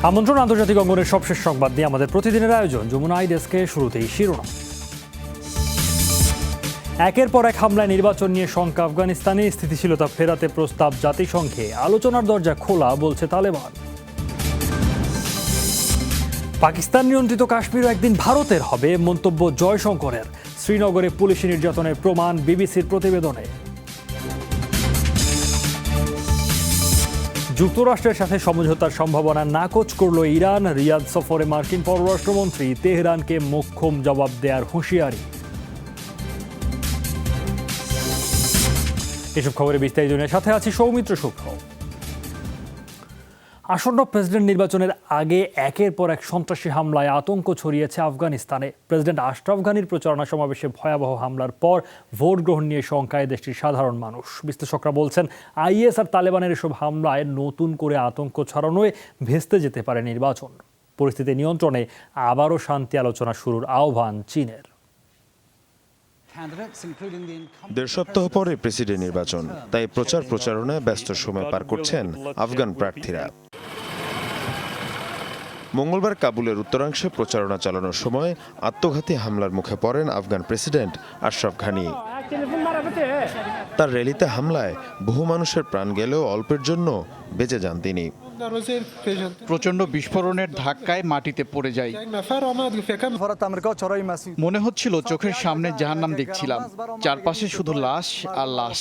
আমন্ত্রণ আন্তর্জাতিক অঙ্গনের সবশেষ সংবাদ নিয়ে আমাদের প্রতিদিনের আয়োজন যমুনা আই ডেস্কে শুরুতেই শিরোনাম। একের পর এক হামলায় নির্বাচন নিয়ে শঙ্কা আফগানিস্তানে, স্থিতিশীলতা ফেরাতে প্রস্তাব জাতিসংঘে, আলোচনার দরজা খোলা বলছে তালেবান। পাকিস্তান নিয়ন্ত্রিত কাশ্মীরও একদিন ভারতের হবে, মন্তব্য জয়শঙ্করের। শ্রীনগরে পুলিশি নির্যাতনের প্রমাণ বিবিসির প্রতিবেদনে। যুক্তরাষ্ট্রের সাথে সমঝোতার সম্ভাবনা নাকচ করল ইরান, রিয়াদ সফরে মার্কিন পররাষ্ট্রমন্ত্রী, তেহরানকে মোক্ষম জবাব দেওয়ার হুঁশিয়ারি। এসব খবরে বিস্তারিত নিয়ে সাথে আছি সৌমিত্র শুক্র। আসন্ন প্রেসিডেন্ট নির্বাচনের আগে একের পর এক সন্ত্রাসী হামলায় আতঙ্ক ছড়িয়েছে আফগানিস্তানে। প্রেসিডেন্ট আশরাফ গানির প্রচারণা সমাবেশে ভয়াবহ হামলার পর ভোট গ্রহণ নিয়ে শঙ্কায় দেশটির সাধারণ মানুষ। বিশ্লেষকরা বলছেন, আইএস আর তালেবানের এসব হামলায় নতুন করে আতঙ্ক ছড়ানোয় ভেস্তে যেতে পারে নির্বাচন। পরিস্থিতি নিয়ন্ত্রণে আবারও শান্তি আলোচনা শুরুর আহ্বান চীনের। দেড় সপ্তাহ পরে প্রেসিডেন্ট নির্বাচন, তাই প্রচারণায় ব্যস্ত সময় পার করছেন আফগান প্রার্থীরা। মঙ্গলবার কাবুলের উত্তরাংশে প্রচারণা চালানোর সময় আত্মঘাতী হামলার মুখে পড়েন আফগান প্রেসিডেন্ট আশরাফ ঘানি। তার র্যালিতে হামলায় বহু মানুষের প্রাণ গেলেও অল্পের জন্য বেঁচে যান তিনি। প্রচন্ড বিস্ফোরণের ধাক্কায় মাটিতে পড়ে যায়। মনে হচ্ছিল চোখের সামনে জাহান্নাম দেখছিলাম, চারপাশে শুধু লাশ আর লাশ।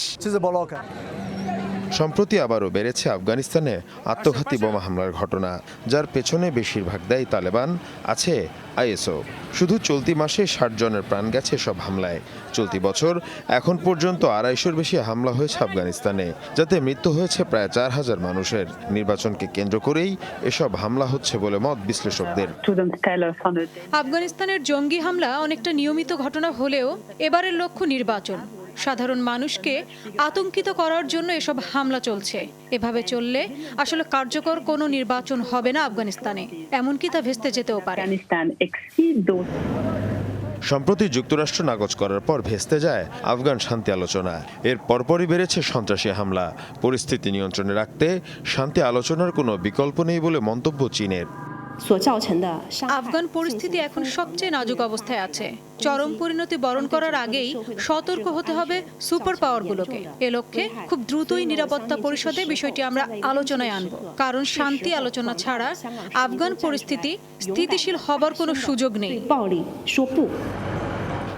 সম্প্রতি আবারও বেড়েছে আফগানিস্তানে আত্মঘাতী বোমা হামলার ঘটনা, যার পেছনে বেশিরভাগ দায়ী তালেবান, আছে আইএসও। শুধু চলতি মাসে ৬০ জনের প্রাণ গেছে সব হামলায়। চলতি বছর এখন পর্যন্ত ২৫০-র বেশি হামলা হয়েছে আফগানিস্তানে, যাতে মৃত্যু হয়েছে প্রায় ৪,০০০ মানুষের। নির্বাচনকে কেন্দ্র করেই এসব হামলা হচ্ছে বলে মত বিশ্লেষকদের। আফগানিস্তানের জঙ্গি হামলা অনেকটা নিয়মিত ঘটনা হলেও এবারের লক্ষ্য নির্বাচন। সাধারণ মানুষকে আতঙ্কিত করার জন্য এসব হামলা চলছে। এভাবে চললে আসলে কার্যকর কোনো নির্বাচন হবে না আফগানিস্তানে, এমনকি তা ভেস্তে যেতেও পারে। সম্প্রতি যুক্তরাষ্ট্র নাকচ করার পর ভেস্তে যায় আফগান শান্তি আলোচনা। এর পরপরই বেড়েছে সন্ত্রাসী হামলা। পরিস্থিতি নিয়ন্ত্রণে রাখতে শান্তি আলোচনার কোনো বিকল্প নেই বলে মন্তব্য চীনের। আফগান পরিস্থিতি এখন সবচেয়ে নাজুক অবস্থায় আছে। চরম পরিণতি বরণ করার আগেই সতর্ক হতে হবে সুপার পাওয়ারগুলোকে। এ লক্ষ্যে খুব দ্রুতই নিরাপত্তা পরিষদে বিষয়টি আমরা আলোচনায় আনব, কারণ শান্তি আলোচনা ছাড়া আফগান পরিস্থিতি স্থিতিশীল হবার কোনো সুযোগ নেই।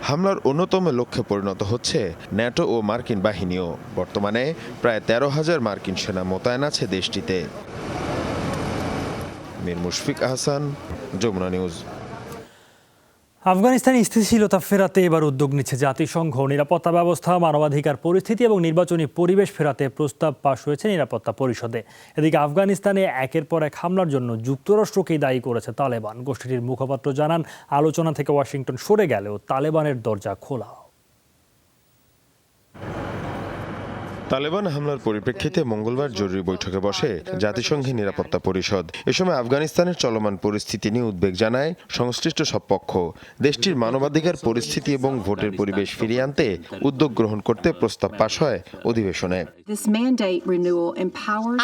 হামলার অন্যতম লক্ষ্যে পরিণত হচ্ছে ন্যাটো ও মার্কিন বাহিনীও। বর্তমানে প্রায় ১৩,০০০ মার্কিন সেনা মোতায়েন আছে দেশটিতে। মীর মুশফিক আহসান, যমুনা নিউজ। আফগানিস্তানে স্থিতিশীলতা ফেরাতে এবার উদ্যোগ নিচ্ছে জাতিসংঘ। নিরাপত্তা ব্যবস্থা, মানবাধিকার পরিস্থিতি এবং নির্বাচনী পরিবেশ ফেরাতে প্রস্তাব পাশ হয়েছে নিরাপত্তা পরিষদে। এদিকে আফগানিস্তানে একের পর এক হামলার জন্য যুক্তরাষ্ট্রকেই দায়ী করেছে তালেবান। গোষ্ঠীটির মুখপাত্র জানান, আলোচনা থেকে ওয়াশিংটন সরে গেলেও তালেবানের দরজা খোলা। তালেবান হামলার পরিপ্রেক্ষিতে মঙ্গলবার জরুরি বৈঠকে বসে জাতিসংঘের নিরাপত্তা পরিষদ। এ সময় আফগানিস্তানের চলমান পরিস্থিতি নিয়ে উদ্বেগ জানায় সংশ্লিষ্ট সব পক্ষ। দেশটির মানবাধিকার পরিস্থিতি এবং ভোটের পরিবেশ ফিরিয়ে আনতে উদ্যোগ গ্রহণ করতে প্রস্তাব পাশ হয় অধিবেশনে।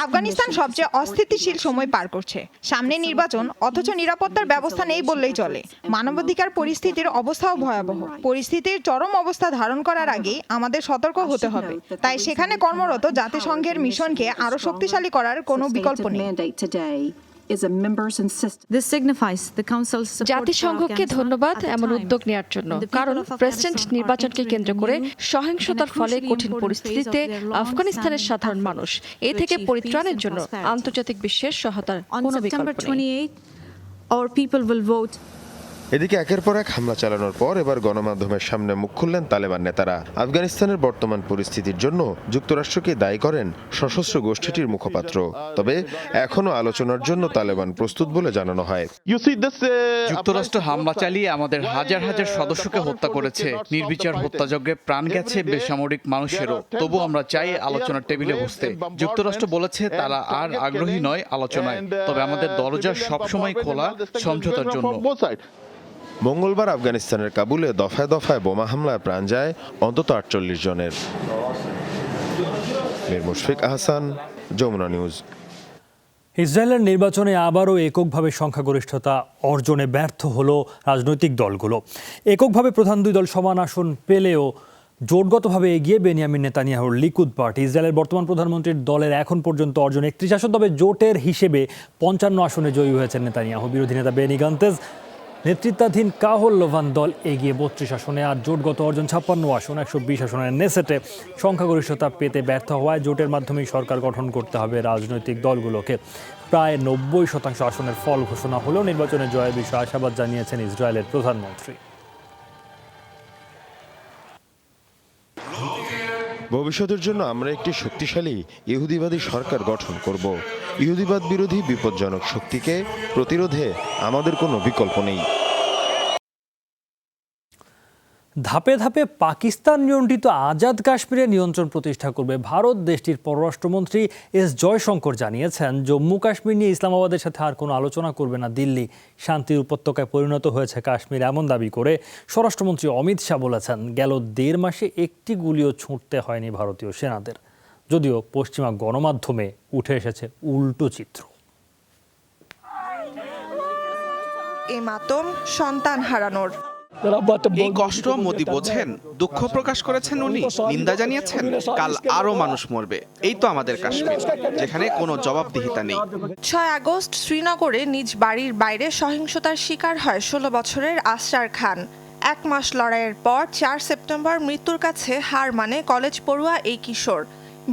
আফগানিস্তান সবচেয়ে অস্থিতিশীল সময় পার করছে। সামনে নির্বাচন, অথচ নিরাপত্তার ব্যবস্থা নেই বললেই চলে। মানবাধিকার পরিস্থিতির অবস্থাও ভয়াবহ। পরিস্থিতির চরম অবস্থা ধারণ করার আগেই আমাদের সতর্ক হতে হবে। তাই সেখানে কর্মরত জাতিসংঘের মিশনকে আরো শক্তিশালী করার কোনো বিকল্প নেই। জাতিসংঘকে ধন্যবাদ এমন উদ্যোগ নেওয়ার জন্য, কারণ প্রেসিডেন্ট নির্বাচনকে কেন্দ্র করে সহিংসতার ফলে কঠিন পরিস্থিতিতে আফগানিস্তানের সাধারণ মানুষ এ থেকে পরিত্রাণের জন্য আন্তর্জাতিক বিশ্বের সহায়তার কোনো বিকল্প নেই। এদিকে একের পর এক হামলা চালানোর পর এবার গণমাধ্যমের সামনে মুখ খুললেন তালেবান নেতারা। আফগানিস্তানের বর্তমান পরিস্থিতির জন্য যুক্তরাষ্ট্রকে দায়ী করেন সশস্ত্র গোষ্ঠীটির মুখপাত্র। তবে এখনো আলোচনার জন্য তালেবান প্রস্তুত বলে জানানো হয়। যুক্তরাষ্ট্র হামলা চালিয়ে আমাদের হাজার হাজার সদস্যকে হত্যা করেছে। নির্বিচার হত্যাযজ্ঞে প্রাণ গেছে বেসামরিক মানুষেরও। তবু আমরা চাই আলোচনার টেবিলে বসতে। যুক্তরাষ্ট্র বলেছে তারা আর আগ্রহী নয় আলোচনায়, তবে আমাদের দরজা সবসময় খোলা সমঝোতার জন্য। মঙ্গলবার আফগানিস্তানের কাবুলে দফায় দফায় বোমা হামলায় প্রাণ যায় অন্তত ৪৮ জনের। মীর মুশফিক আহসান, যমুনা নিউজ। ইসরায়েলের নির্বাচনে আবারও এককভাবে সংখ্যাগরিষ্ঠতা অর্জনে ব্যর্থ হলো রাজনৈতিক দলগুলো। এককভাবে প্রধান দুই দল সমান আসন পেলেও জোটগতভাবে এগিয়ে বেনিয়ামিন নেতানিয়াহুর লিকুদ পার্টি। ইসরায়েলের বর্তমান প্রধানমন্ত্রীর দলের এখন পর্যন্ত অর্জন ৩১ আসন, তবে জোটের হিসেবে ৫৫ আসনে জয়ী হয়েছেন নেতানিয়াহু। বিরোধী নেতা বেনি গান্তেজ নেতৃত্বাধীন কাহল লোভান দল এগিয়ে ৩২ আসনে, আর জোটগত অর্জন ৫৬ আসন। ১২০ আসনের নেসেটে সংখ্যাগরিষ্ঠতা পেতে ব্যর্থ হওয়ায় জোটের মাধ্যমেই সরকার গঠন করতে হবে রাজনৈতিক দলগুলোকে। প্রায় ৯০% আসনের ফল ঘোষণা হলেও নির্বাচনে জয়ের বিষয়ে আশাবাদ জানিয়েছেন ইসরায়েলের প্রধানমন্ত্রী। ভবিষ্যতের জন্য আমরা একটি শক্তিশালী ইহুদিবাদী সরকার গঠন করব। ইহুদিবাদ বিরোধী বিপজ্জনক শক্তিকে প্রতিরোধে আমাদের কোনো বিকল্প নেই। ধাপে ধাপে পাকিস্তান নিয়ন্ত্রিত আজাদ কাশ্মীরে নিয়ন্ত্রণ প্রতিষ্ঠা করবে ভারত। দেশটির পররাষ্ট্রমন্ত্রী এস জয়শঙ্কর জানিয়েছেন, জম্মু কাশ্মীর নিয়ে ইসলামাবাদের সাথে আর কোনো আলোচনা করবে না দিল্লি। শান্তির উপত্যকায় পরিণত হয়েছে কাশ্মীর, এমন দাবি করে স্বরাষ্ট্রমন্ত্রী অমিত শাহ বলেছেন, গেল ১.৫ মাসে একটি গুলিও ছুঁড়তে হয়নি ভারতীয় সেনাদের। যদিও পশ্চিমা গণমাধ্যমে উঠে এসেছে উল্টো চিত্র। এ মাতম সন্তান হারানোর। এই কষ্ট মোদি বোঝেন, দুঃখ প্রকাশ করেছেন উনি, নিন্দা জানিয়েছেন। কাল আরো মানুষ মরবে। এই তো আমাদের কাশ্মীর, যেখানে কোনো জবাবদিহিতা নেই। ৬ আগস্ট শ্রীনগরে নিজ বাড়ির বাইরে সহিংসতার শিকার হয় ১৬ বছরের আসরার খান। ১ মাস লড়াইয়ের পর ৪ সেপ্টেম্বর মৃত্যুর কাছে হার মানে কলেজ পড়ুয়া এই কিশোর।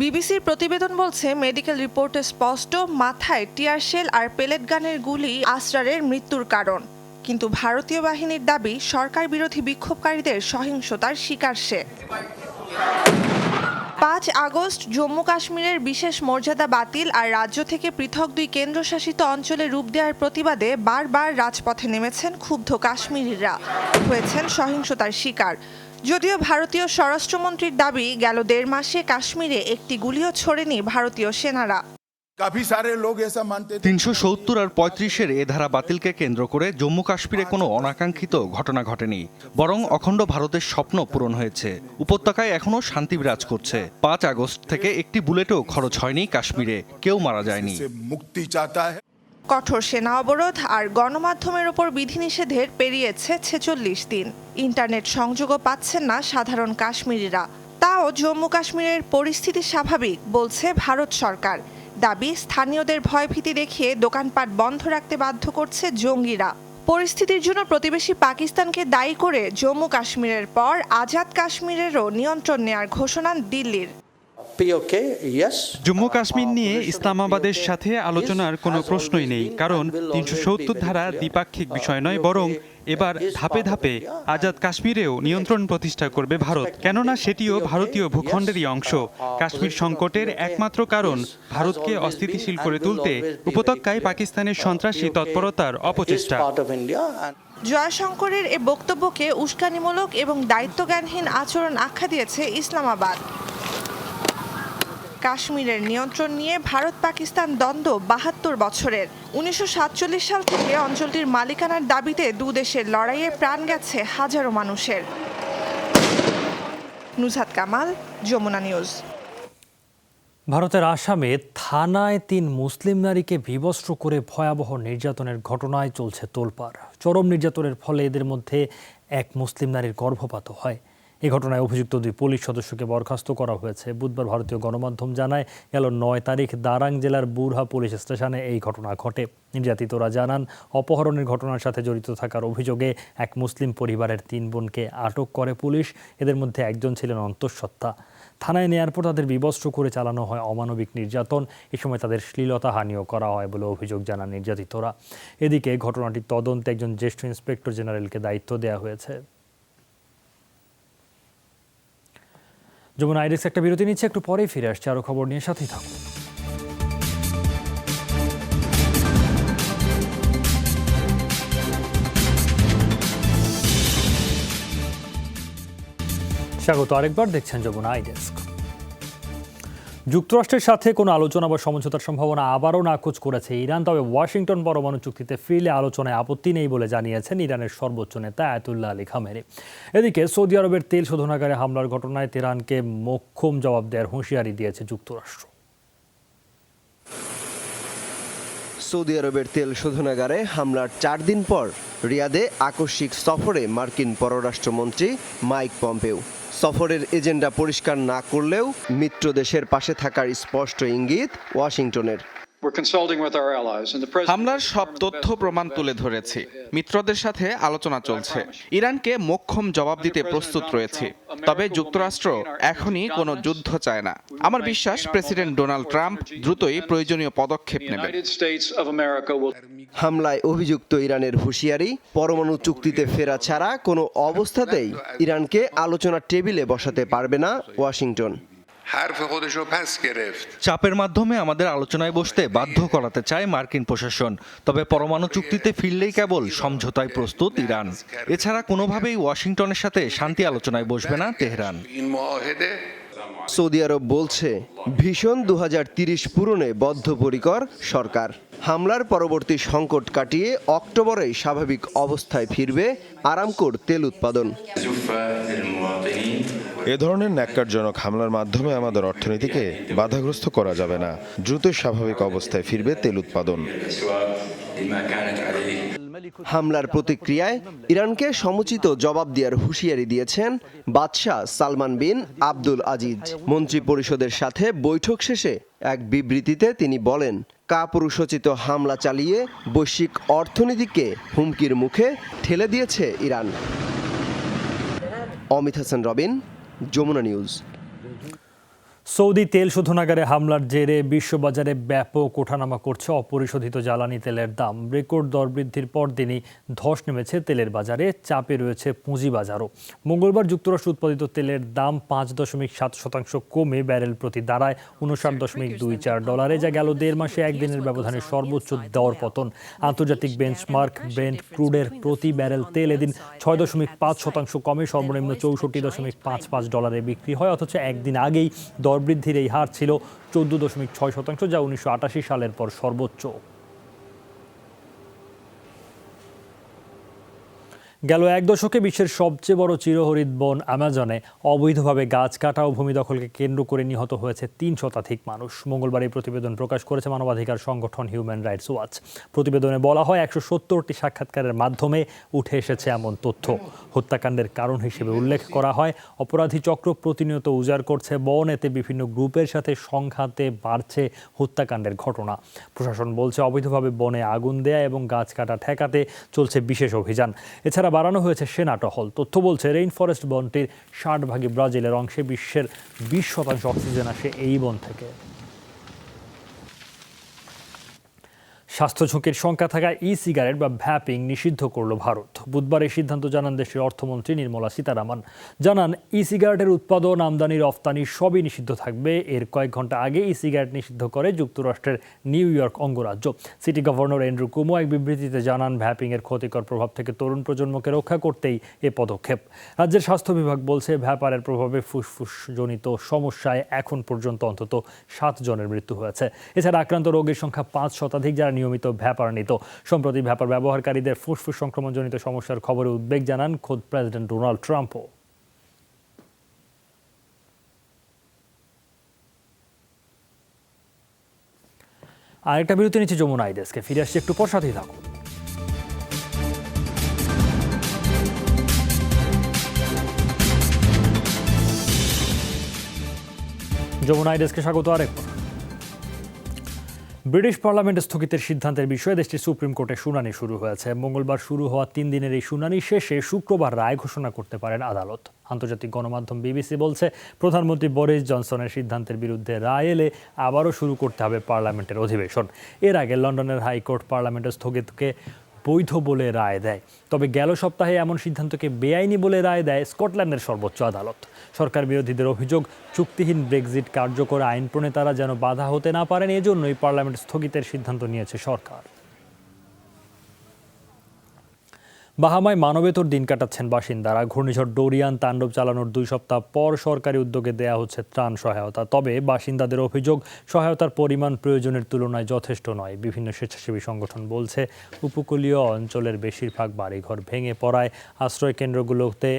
বিবিসির প্রতিবেদন বলছে, মেডিকেল রিপোর্টে স্পষ্ট, মাথায় টিয়ার শেল আর পেলেট গানের গুলি আসরারের মৃত্যুর কারণ। কিন্তু ভারতীয় বাহিনীর দাবি, সরকার বিরোধী বিক্ষোভকারীদের সহিংসতার শিকার সে। ৫ আগস্ট জম্মু কাশ্মীরের বিশেষ মর্যাদা বাতিল আর রাজ্য থেকে পৃথক ২ কেন্দ্রশাসিত অঞ্চলে রূপ দেওয়ার প্রতিবাদে বারবার রাজপথে নেমেছেন ক্ষুব্ধ কাশ্মীরিরা, হয়েছেন সহিংসতার শিকার। যদিও ভারতীয় স্বরাষ্ট্রমন্ত্রীর দাবি, গেল ১.৫ মাসে কাশ্মীরে একটি গুলিও ছোড়েনি ভারতীয় সেনারা। ৩৭০ আর ৩৫-এর এ ধারা বাতিলকে কেন্দ্র করে জম্মু কাশ্মীরে কোনো অনাকাঙ্ক্ষিত ঘটনা ঘটেনি, বরং অখণ্ড ভারতের স্বপ্ন পূরণ হয়েছে। উপত্যকায় এখনও শান্তি বিরাজ করছে। ৫ আগস্ট থেকে একটি বুলেটও খরচ হয়নি কাশ্মীরে, কেউ মারা যায়নি। কঠোর সেনা অবরোধ আর গণমাধ্যমের ওপর বিধিনিষেধের পেরিয়েছে ৪৬ দিন। ইন্টারনেট সংযোগও পাচ্ছেন না সাধারণ কাশ্মীরিরা। তাও জম্মু কাশ্মীরের পরিস্থিতি স্বাভাবিক বলছে ভারত সরকার। দাবি, স্থানীয়দের ভয়ভীতি দেখিয়ে দোকানপাট বন্ধ রাখতে বাধ্য করছে জঙ্গিরা। পরিস্থিতির জন্য প্রতিবেশী পাকিস্তানকে দায়ী করে জম্মু কাশ্মীরের পর আজাদ কাশ্মীরেরও নিয়ন্ত্রণ নেয়ার ঘোষণা দিল্লির। জম্মু কাশ্মীর নিয়ে ইসলামাবাদের সাথে আলোচনার কোনো প্রশ্নই নেই, কারণ ৩৭০ ধারা দ্বিপাক্ষিক বিষয় নয়, বরং এবার ধাপে ধাপে আজাদ কাশ্মীরেও নিয়ন্ত্রণ প্রতিষ্ঠা করবে ভারত, কেননা সেটিও ভারতীয় ভূখণ্ডেরই অংশ। কাশ্মীর সংকটের একমাত্র কারণ ভারতকে অস্থিতিশীল করে তুলতে উপত্যকায় পাকিস্তানের সন্ত্রাসী তৎপরতার অপচেষ্টা। জয়শঙ্করের এ বক্তব্যকে উস্কানিমূলক এবং দায়িত্বজ্ঞানহীন আচরণ আখ্যা দিয়েছে ইসলামাবাদ। কাশ্মীরের নিয়ন্ত্রণ নিয়ে ভারত পাকিস্তান দ্বন্দ্ব ৭২ বছরের। ১৯৪৭ সাল থেকে অঞ্চলটির মালিকানার দাবিতে দুদেশের লড়াইয়ে প্রাণ গেছে হাজারো মানুষের। নুসহাত কামাল, যমুনা নিউজ। ভারতের আসামে থানায় ৩ মুসলিম নারীকে বিবস্ত্র করে ভয়াবহ নির্যাতনের ঘটনায় চলছে তোলপাড়। চরম নির্যাতনের ফলে এদের মধ্যে এক মুসলিম নারীর গর্ভপাত হয়। এই ঘটনায় অভিযুক্ত ২ পুলিশ সদস্যকে বরখাস্ত করা হয়েছে। বুধবার ভারতীয় গণমাধ্যম জানায়, গেল ৯ তারিখ দারাং জেলার বুরহা পুলিশ স্টেশনে এই ঘটনা ঘটে। নির্যাতিতরা জানান, অপহরণের ঘটনার সাথে জড়িত থাকার অভিযোগে এক মুসলিম পরিবারের ৩ বোনকে আটক করে পুলিশ। এদের মধ্যে একজন ছিলেন অন্তঃসত্ত্বা। থানায় নেয়ার পর তাদের বিবস্ত্র করে চালানো হয় অমানবিক নির্যাতন। এ সময় তাদের শ্লীলতাহানিও করা হয় বলে অভিযোগ জানান নির্যাতিতরা। এদিকে ঘটনাটির তদন্তে একজন জ্যেষ্ঠ ইন্সপেক্টর জেনারেলকে দায়িত্ব দেওয়া হয়েছে। যমুনা আইডেক্স একটা বিরতি নিচ্ছে, একটু পরেই ফিরে আসছে আরো খবর নিয়ে, সাথেই থাকুন। স্বাগত আরেকবার, দেখছেন যমুনা আইডেস্ক। যুক্তরাষ্ট্রের সাথে কোনো আলোচনা বা সমঝোতার সম্ভাবনা আবারও নাকচ করেছে ইরান, তবে ওয়াশিংটন পরমাণু চুক্তিতে ফিরলে আলোচনায় আপত্তি নেই বলে জানিয়েছেন ইরানের সর্বোচ্চ নেতা আয়াতুল্লাহ আলী খামেনি। এদিকে সৌদি আরবের তেল শোধনাগারে হামলার ঘটনায় তেহরানকে মোক্ষম জবাব দেওয়ার হুঁশিয়ারি দিয়েছে যুক্তরাষ্ট্র। সৌদি আরবের তেল শোধনাগারে হামলার 4 দিন পর রিয়াদে আকস্মিক সফরে মার্কিন পররাষ্ট্রমন্ত্রী মাইক পম্পেও। সফরের এজেন্ডা পরিষ্কার না করলেও মিত্র দেশের পাশে থাকার স্পষ্ট ইঙ্গিত ওয়াশিংটনের। হামলার সব তথ্য প্রমাণ তুলে ধরেছি, মিত্রদের সাথে আলোচনা চলছে, ইরানকে মোক্ষম জবাব দিতে প্রস্তুত রয়েছে। তবে যুক্তরাষ্ট্র এখনই কোনো যুদ্ধ চায় না। আমার বিশ্বাস প্রেসিডেন্ট ডোনাল্ড ট্রাম্প দ্রুতই প্রয়োজনীয় পদক্ষেপ নেবেন। হামলায় অভিযুক্ত ইরানের হুঁশিয়ারি, পরমাণু চুক্তিতে ফেরা ছাড়া কোনো অবস্থাতেই ইরানকে আলোচনার টেবিলে বসাতে পারবে না ওয়াশিংটন। চাপের মাধ্যমে আমাদের আলোচনায় বসতে বাধ্য করাতে চায় মার্কিন প্রশাসন, তবে পরমাণু চুক্তিতে ফিরলেই কেবল সমঝোতায় প্রস্তুত ইরান। এছাড়া কোনোভাবেই ওয়াশিংটনের সাথে শান্তি আলোচনায় বসবে না তেহরান। সৌদি আরব বলছে ভীষণ 2030 পূরণে বদ্ধপরিকর সরকার। হামলার পরবর্তী সংকট কাটিয়ে অক্টোবরেই স্বাভাবিক অবস্থায় ফিরবে আরামকোর তেল উৎপাদন। এ ধরনের ন্যাক্কারজনক হামলার মাধ্যমে আমাদের অর্থনীতিকে বাধাগ্রস্ত করা যাবে না। দ্রুত স্বাভাবিক অবস্থায় ফিরবে তেল উৎপাদন। হামলার প্রতিক্রিয়ায় ইরানকে সমুচিত জবাব দেওয়ার হুঁশিয়ারি দিয়েছেন বাদশাহ সালমান বিন আব্দুল আজিজ। মন্ত্রী পরিষদের সাথে বৈঠক শেষে এক বিবৃতিতে তিনি বলেন, কাপুরুষোচিত হামলা চালিয়ে বৈশ্বিক অর্থনীতিকে হুমকির মুখে ঠেলে দিয়েছে Iran. Amit Hasan Robin, Jamuna news. Saudi তেল শোধনাগারে হামলার জেরে বিশ্ববাজারে ব্যাপক ওঠানামা করছে অপরিশোধিত জ্বালানি তেলের দাম। রেকর্ড দর বৃদ্ধির পর দিনই ধস নেমেছে তেলের বাজারে, চাপে রয়েছে পুঁজিবাজারও। মঙ্গলবার যুক্তরাষ্ট্র উৎপাদিত তেলের দাম 5.7% কমে ব্যারেল প্রতি দাঁড়ায় $59.24, যা গেল 1.5 মাসে একদিনের ব্যবধানে সর্বোচ্চ দর পতন। আন্তর্জাতিক বেঞ্চমার্ক ব্রেন্ট ক্রুডের প্রতি ব্যারেল তেল এদিন 6.5% কমে সর্বনিম্ন $64.55 বিক্রি হয়, অথচ একদিন আগেই দর বৃদ্ধির এই হার ছিল 14.6%, যা 1988 সালের পর সর্বোচ্চ। গেল এক দশকে বিশ্বের সবচেয়ে বড় চিরহরিৎ বন অ্যামাজনে অবৈধভাবে গাছ কাটা ও ভূমি দখলকে কেন্দ্র করে নিহত হয়েছে 3 শতাধিক মানুষ। মঙ্গলবার এই প্রতিবেদন প্রকাশ করেছে মানবাধিকার সংগঠন হিউম্যান রাইটস ওয়াচ। প্রতিবেদনে বলা হয় 170টি সাক্ষাৎকারের মাধ্যমে উঠে এসেছে এমন তথ্য। হত্যাকাণ্ডের কারণ হিসেবে উল্লেখ করা হয় অপরাধী চক্র প্রতিনিয়ত উজাড় করছে বন, এতে বিভিন্ন গ্রুপের সাথে সংঘাতে বাড়ছে হত্যাকাণ্ডের ঘটনা। প্রশাসন বলছে অবৈধভাবে বনে আগুন দেয়া এবং গাছ কাটা ঠেকাতে চলছে বিশেষ অভিযান। এছাড়া বাড়ানো হয়েছে সেনা টহল। তথ্য বলছে রেইন ফরেস্ট বনটির 60 ব্রাজিলের অংশে, বিশ্বের 20% অক্সিজেন আসে এই বন থেকে। স্বাস্থ্য ঝুঁকির শঙ্কা থাকায় সিগারেট বা ভ্যাপিং নিষিদ্ধ করল ভারত। বুধবার এই সিদ্ধান্ত জানান দেশের অর্থমন্ত্রী নির্মলা সীতারামন। জানান সিগারেটের উৎপাদন, আমদানি, রফতানি সবই নিষিদ্ধ থাকবে। এর কয়েক ঘন্টা আগে সিগারেট নিষিদ্ধ করে যুক্তরাষ্ট্রের নিউ ইয়র্ক অঙ্গরাজ্য। সিটি গভর্নর অ্যান্ড্রু কুমো এক বিবৃতিতে জানান, ভ্যাপিংয়ের ক্ষতিকর প্রভাব থেকে তরুণ প্রজন্মকে রক্ষা করতেই এ পদক্ষেপ। রাজ্যের স্বাস্থ্য বিভাগ বলছে ভ্যাপারের প্রভাবে ফুসফুসজনিত সমস্যায় এখন পর্যন্ত অন্তত 7 জনের মৃত্যু হয়েছে। এছাড়া আক্রান্ত রোগীর সংখ্যা 5 শতাধিক, যারা নিয়মিত ভ্যাপার নিত। সম্প্রতি ভ্যাপার ব্যবহারকারীদের ফুসফুস সংক্রমণজনিত সমস্যার খবরে উদ্বেগ জানান খোদ প্রেসিডেন্ট ডোনাল্ড ট্রাম্পও। আরেকটা বিরতি নিচ্ছে যমুনা আইডেস্কে, ফিরে আসছে একটু পর, সাথেই থাকুন। যমুনা আইডেস্কে স্বাগত আরেকবার। ব্রিটিশ পার্লামেন্ট স্থগিতের সিদ্ধান্তের বিষয়ে দেশটির সুপ্রিম কোর্টে শুনানি শুরু হয়েছে। মঙ্গলবার শুরু হওয়া 3 দিনের এই শুনানি শেষে শুক্রবার রায় ঘোষণা করতে পারেন আদালত। আন্তর্জাতিক গণমাধ্যম বিবিসি বলছে, প্রধানমন্ত্রী বরিস জনসনের সিদ্ধান্তের বিরুদ্ধে রায় এলে আবারও শুরু করতে হবে পার্লামেন্টের অধিবেশন। এর আগে লন্ডনের হাইকোর্ট পার্লামেন্টের স্থগিতকে বৈধ বলে রায় দেয়। তবে গেল সপ্তাহে এমন সিদ্ধান্তকে বেআইনি বলে রায় দেয় স্কটল্যান্ডের সর্বোচ্চ আদালত। সরকার বিরোধীদের অভিযোগ, চুক্তিহীন ব্রেক্সিট কার্যকর আইন প্রণেতারা যেন বাধা হতে না পারেন, এজন্যই পার্লামেন্ট স্থগিতের সিদ্ধান্ত নিয়েছে সরকার। বাহামায় মানবেতর দিন কাটাচ্ছেন বাসিন্দারা। ঘূর্ণিঝড় ডোরিয়ান তাণ্ডব চালানোর 2 সপ্তাহ পর সরকারি উদ্যোগে দেয়া হচ্ছে ত্রাণ সহায়তা। তবে বাসিন্দাদের অভিযোগ, সহায়তার পরিমাণ প্রয়োজনের তুলনায় যথেষ্ট নয়। বিভিন্ন স্বেচ্ছাসেবী সংগঠন বলছে, উপকূলীয় অঞ্চলের বেশিরভাগ বাড়িঘর ভেঙে পড়ায় আশ্রয় কেন্দ্রগুলোতে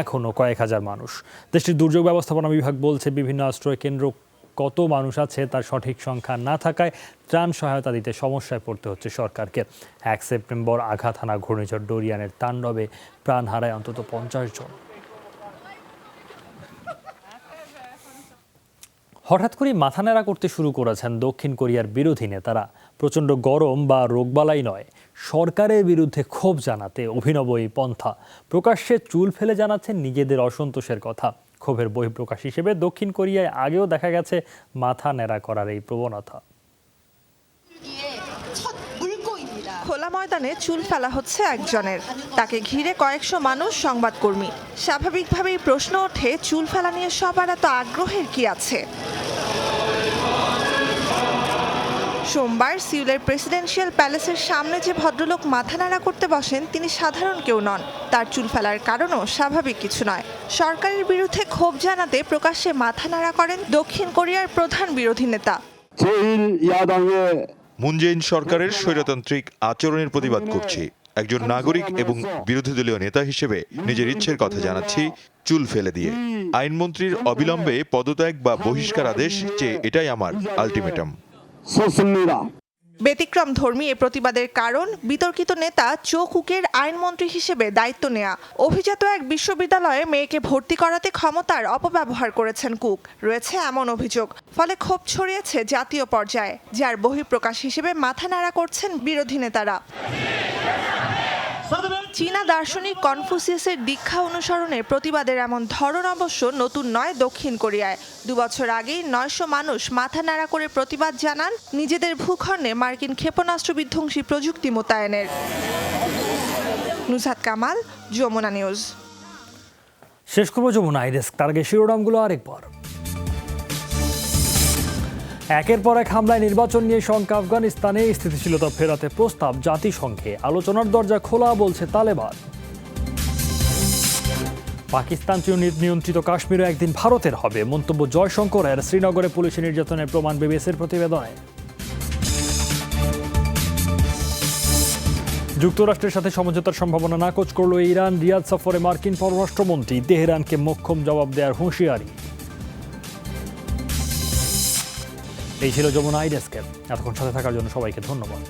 এখনও কয়েক হাজার মানুষ। দেশটির দুর্যোগ ব্যবস্থাপনা বিভাগ বলছে, বিভিন্ন আশ্রয় কেন্দ্র কত মানুষ আছে তার সঠিক সংখ্যা না থাকায় ত্রাণ সহায়তা দিতে সমস্যায় পড়তে হচ্ছে সরকারকে। 1 সেপ্টেম্বর আঘাত হানা ঘূর্ণিঝড় ডোরিয়ানের তাণ্ডবে প্রাণ হারায় অন্তত 50 জন। হঠাৎ করে মাথা ন্যাড়া করতে শুরু করেছেন দক্ষিণ কোরিয়ার বিরোধী নেতারা। প্রচণ্ড গরম বা রোগবালাই নয়, সরকারের বিরুদ্ধে ক্ষোভ জানাতে অভিনব এই পন্থা। প্রকাশ্যে চুল ফেলে জানাচ্ছেন নিজেদের অসন্তোষের কথা। ক্ষোভের বহিঃপ্রকাশ হিসেবে দক্ষিণ কোরিয়ায় আগেও দেখা গেছে মাথা ন্যাড়া করার এই প্রবণতা। খোলা ময়দানে চুল ফেলা হচ্ছে একজনের, তাকে ঘিরে কয়েকশো মানুষ, সংবাদকর্মী। স্বাভাবিকভাবেই প্রশ্ন ওঠে, চুল ফেলা নিয়ে সবার এত আগ্রহের কি আছে? সোমবার সিউলের প্রেসিডেন্সিয়াল প্যালেসের সামনে যে ভদ্রলোক মাথা নাড়া করতে বসেন তিনি সাধারণ কেউ নন। তার চুল ফেলার কারণও স্বাভাবিক কিছু নয়। সরকারের বিরুদ্ধে ক্ষোভ জানাতে প্রকাশ্যে মাথা নাড়া করেন দক্ষিণ কোরিয়ার প্রধান বিরোধী নেতা। মুন জে-ইন সরকারের স্বৈরতান্ত্রিক আচরণের প্রতিবাদ করছি। একজন নাগরিক এবং বিরোধী দলীয় নেতা হিসেবে নিজের ইচ্ছের কথা জানাচ্ছি চুল ফেলে দিয়ে। আইনমন্ত্রীর অবিলম্বে পদত্যাগ বা বহিষ্কার আদেশ চেয়ে এটাই আমার আলটিমেটাম। ব্যতিক্রম ধর্মী এ প্রতিবাদের কারণ বিতর্কিত নেতা চো কুকের আইনমন্ত্রী হিসেবে দায়িত্ব নেয়া। অভিজাত এক বিশ্ববিদ্যালয়ে মেয়েকে ভর্তি করাতে ক্ষমতার অপব্যবহার করেছেন কুক, রয়েছে এমন অভিযোগ। ফলে ক্ষোভ ছড়িয়েছে জাতীয় পর্যায়ে, যার বহিঃপ্রকাশ হিসেবে মাথা নাড়া করছেন বিরোধী নেতারা। চীনা দার্শনিক কনফুসিয়াসের দীক্ষা অনুসরণে প্রতিবাদের এমন ধরন অবশ্য নতুন নয় দক্ষিণ কোরিয়ায়। 2 বছর আগেই 900 মানুষ মাথা নাড়া করে প্রতিবাদ জানান নিজেদের ভূখণ্ডে মার্কিন ক্ষেপণাস্ত্র বিধ্বংসী প্রযুক্তি মোতায়েনের। নুসহাত কামাল, যমুনা নিউজ। শেষ করব যমুনা ডেস্ক, তার আগে শিরোনামগুলো আরেকবার। একের পর এক হামলায় নির্বাচন নিয়ে শঙ্কা আফগানিস্তানে, স্থিতিশীলতা ফেরাতে প্রস্তাব জাতিসংঘে, আলোচনার দরজা খোলা বলছে তালেবান। পাকিস্তান নিয়ন্ত্রিত কাশ্মীরও একদিন ভারতের হবে, মন্তব্য জয়শঙ্করের। শ্রীনগরে পুলিশি নির্যাতনের প্রমাণ বিবিসির প্রতিবেদনে। যুক্তরাষ্ট্রের সাথে সমঝোতার সম্ভাবনা নাকচ করল ইরান। রিয়াদ সফরে মার্কিন পররাষ্ট্রমন্ত্রী, তেহরানকে মোক্ষম জবাব দেওয়ার হুঁশিয়ারি। এই ছিল যমুনা ডেস্কের। এতক্ষণ সাথে থাকার জন্য সবাইকে ধন্যবাদ।